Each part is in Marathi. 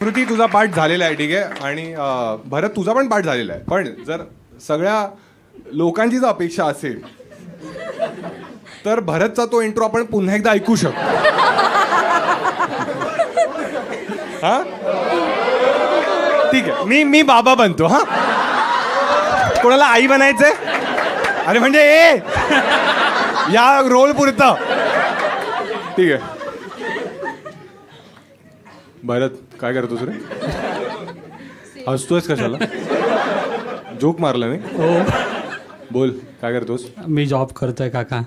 कृती तुझा पाठ झालेला आहे, ठीक आहे. आणि भरत तुझा पण पाठ झालेला आहे. पण जर सगळ्या लोकांची जर अपेक्षा असेल तर भरतचा तो इंट्रो आपण पुन्हा एकदा ऐकू शकतो. हा ठीक आहे. मी बाबा बनतो. हा कोणाला आई बनायचंय? अरे म्हणजे या रोल पुरतं. ठीक आहे. भरत काय करतोस रे? हसतोयस कशाला? जोक मारला मी. हो, बोल काय करतोस? मी जॉब करतोय काका.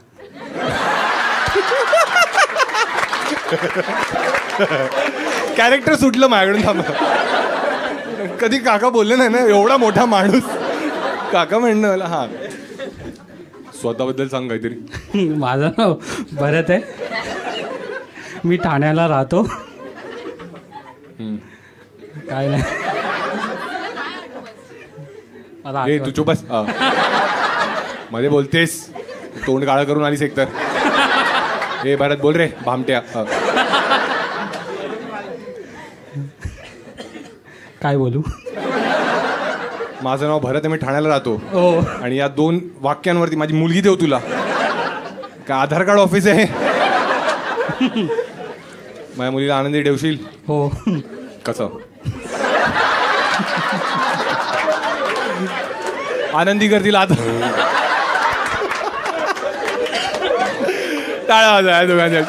कॅरेक्टर सुटलं माझ्याकडून. थांबा. कधी काका बोलले नाही ना, एवढा मोठा माणूस काका म्हणणं मला. हा स्वतःबद्दल सांग काहीतरी. माझं नाव भरत आहे. मी ठाण्याला राहतो. काय नाही. मला ए तू चुप बस. मध्ये बोलतेस, तोंड काळं करून आलीस एकतर. ए भरत बोल रे भामट्या. काय बोलू? माझं नाव भरत आहे, मी ठाण्याला राहतो. हो. आणि या 2 वाक्यांवरती माझी मुलगी देऊ तुला. का आधार कार्ड ऑफिस आहे? माझ्या मुलीला आनंदी ठेवशील? हो. कसं आनंदी करतील आता? टाळा वाजवा दोघांच्या.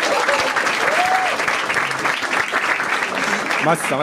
मस्त.